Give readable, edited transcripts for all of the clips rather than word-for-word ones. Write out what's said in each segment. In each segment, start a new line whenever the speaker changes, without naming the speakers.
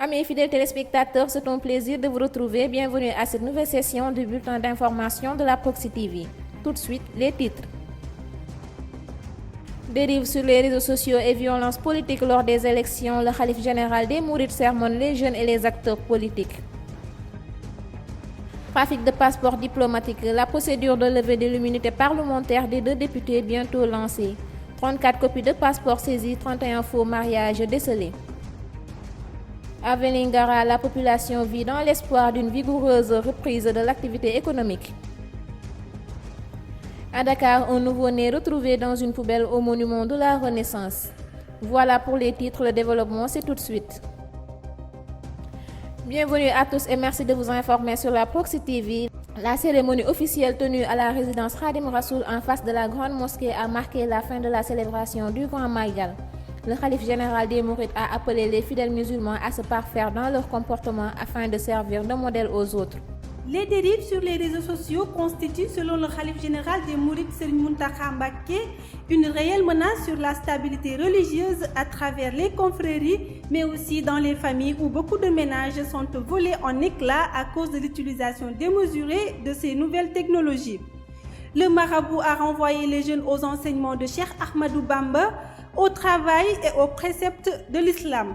Amis fidèles téléspectateurs, c'est un plaisir de vous retrouver. Bienvenue à cette nouvelle session du bulletin d'information de la Proxi TV. Tout de suite, les titres. Dérive sur les réseaux sociaux et violences politiques lors des élections, le khalife général des Mourides sermonne les jeunes et les acteurs politiques. Trafic de passeports diplomatiques, la procédure de levée de l'immunité parlementaire des deux députés bientôt lancée. 34 copies de passeports saisies, 31 faux mariages décelés. À Vélingara, la population vit dans l'espoir d'une vigoureuse reprise de l'activité économique. À Dakar, un nouveau-né retrouvé dans une poubelle au monument de la Renaissance. Voilà pour les titres, le développement c'est tout de suite. Bienvenue à tous et merci de vous informer sur la Proxi TV. La cérémonie officielle tenue à la résidence Khadim Rassoul en face de la grande mosquée a marqué la fin de la célébration du Grand Magal. Le khalife général des Mourides a appelé les fidèles musulmans à se parfaire dans leur comportement afin de servir de modèle aux autres.
Les dérives sur les réseaux sociaux constituent, selon le khalife général des Mourides Serigne Mountakha Mbacké, une réelle menace sur la stabilité religieuse à travers les confréries, mais aussi dans les familles où beaucoup de ménages sont volés en éclats à cause de l'utilisation démesurée de ces nouvelles technologies. Le marabout a renvoyé les jeunes aux enseignements de Cheikh Ahmadou Bamba, au travail et aux préceptes de l'islam.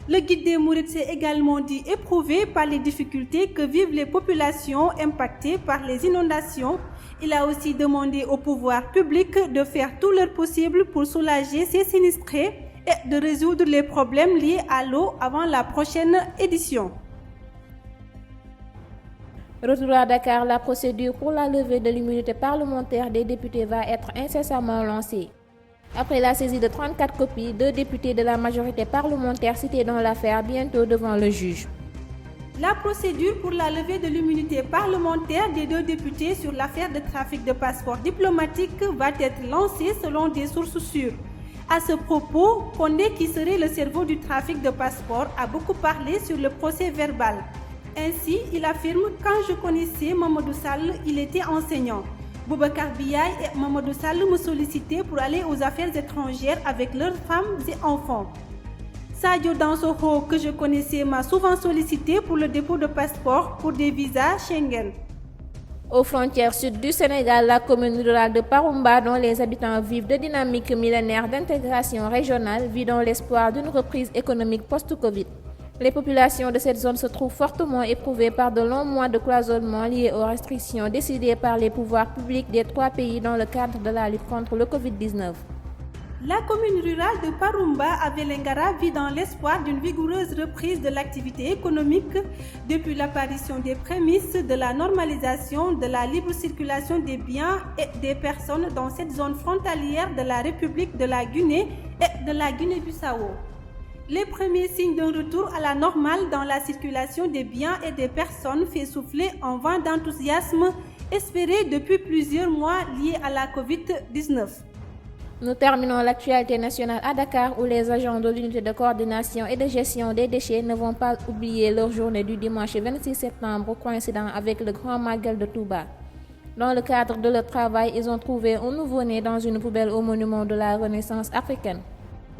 Le guide des Mourides s'est également dit éprouvé par les difficultés que vivent les populations impactées par les inondations. Il a aussi demandé au pouvoir public de faire tout leur possible pour soulager ces sinistrés et de résoudre les problèmes liés à l'eau avant la prochaine édition.
Retour à Dakar, la procédure pour la levée de l'immunité parlementaire des députés va être incessamment lancée. Après la saisie de 34 copies, 2 députés de la majorité parlementaire cités dans l'affaire bientôt devant le juge.
La procédure pour la levée de l'immunité parlementaire des 2 députés sur l'affaire de trafic de passeports diplomatiques va être lancée selon des sources sûres. À ce propos, Condé, qui serait le cerveau du trafic de passeports, a beaucoup parlé sur le procès verbal. Ainsi, il affirme « Quand je connaissais Mamadou Sall, il était enseignant. Boubacar Biaye et Mamadou Sall me sollicitaient pour aller aux affaires étrangères avec leurs femmes et enfants. Sadio Dansokho, que je connaissais, m'a souvent sollicité pour le dépôt de passeport pour des visas Schengen. »
Aux frontières sud du Sénégal, la commune rurale de Paroumba, dont les habitants vivent de dynamiques millénaires d'intégration régionale, vit dans l'espoir d'une reprise économique post-Covid. Les populations de cette zone se trouvent fortement éprouvées par de longs mois de cloisonnement liés aux restrictions décidées par les pouvoirs publics des 3 pays dans le cadre de la lutte contre le Covid-19.
La commune rurale de Paroumba à Vélingara vit dans l'espoir d'une vigoureuse reprise de l'activité économique depuis l'apparition des prémices de la normalisation de la libre circulation des biens et des personnes dans cette zone frontalière de la République de la Guinée et de la Guinée-Bissau. Les premiers signes d'un retour à la normale dans la circulation des biens et des personnes fait souffler un vent d'enthousiasme espéré depuis plusieurs mois lié à la Covid-19.
Nous terminons l'actualité nationale à Dakar où les agents de l'unité de coordination et de gestion des déchets ne vont pas oublier leur journée du dimanche 26 septembre coïncidant avec le Grand Magal de Touba. Dans le cadre de leur travail, ils ont trouvé un nouveau-né dans une poubelle au monument de la Renaissance africaine.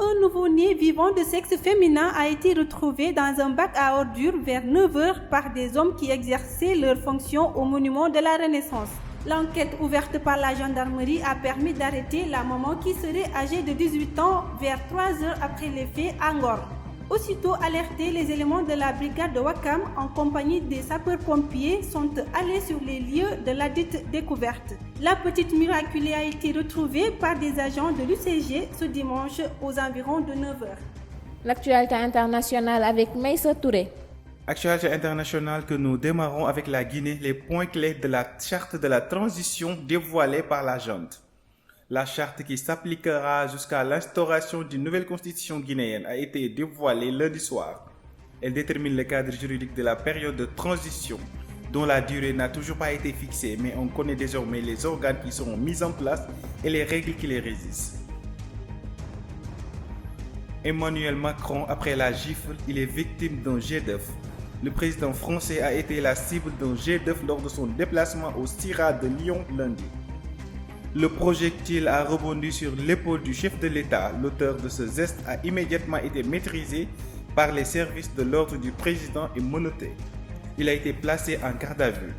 Un nouveau-né vivant de sexe féminin a été retrouvé dans un bac à ordures vers 9h par des hommes qui exerçaient leurs fonctions au monument de la Renaissance. L'enquête ouverte par la gendarmerie a permis d'arrêter la maman qui serait âgée de 18 ans vers 3h après les faits à Ngor. Aussitôt alertés, les éléments de la brigade de Ouakam en compagnie des sapeurs-pompiers sont allés sur les lieux de la dite découverte. La petite miraculée a été retrouvée par des agents de l'UCG ce dimanche aux environs de 9h.
L'actualité internationale avec Meïssa Touré.
Actualité internationale que nous démarrons avec la Guinée, les points clés de la charte de la transition dévoilée par la junte. La charte qui s'appliquera jusqu'à l'instauration d'une nouvelle constitution guinéenne a été dévoilée lundi soir. Elle détermine le cadre juridique de la période de transition, dont la durée n'a toujours pas été fixée, mais on connaît désormais les organes qui seront mis en place et les règles qui les régissent. Emmanuel Macron, après la gifle, il est victime d'un jet d'œuf. Le président français a été la cible d'un jet d'œuf lors de son déplacement au CIRA de Lyon lundi. Le projectile a rebondi sur l'épaule du chef de l'État. L'auteur de ce geste a immédiatement été maîtrisé, par les services de l'ordre du président est menotté. Il a été placé en garde à vue.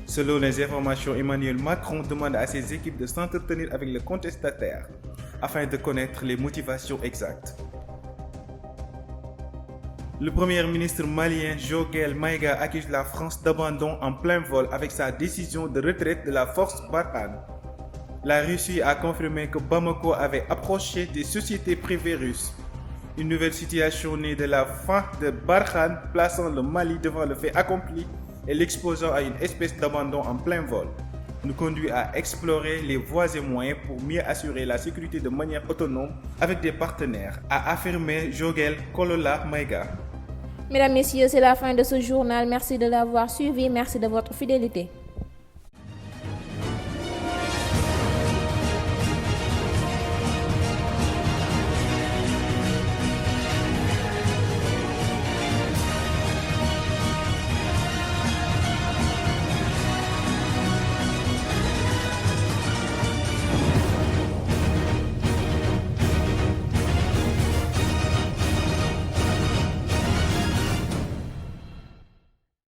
Selon les informations, Emmanuel Macron demande à ses équipes de s'entretenir avec le contestataire afin de connaître les motivations exactes. Le premier ministre malien Jogel Maïga accuse la France d'abandon en plein vol avec sa décision de retraite de la force Barkhane. La Russie a confirmé que Bamako avait approché des sociétés privées russes. Une nouvelle situation née de la fin de Barkhane, plaçant le Mali devant le fait accompli et l'exposant à une espèce d'abandon en plein vol, nous conduit à explorer les voies et moyens pour mieux assurer la sécurité de manière autonome avec des partenaires, a affirmé Jogel Kolola Maïga.
Mesdames, Messieurs, c'est la fin de ce journal. Merci de l'avoir suivi. Merci de votre fidélité.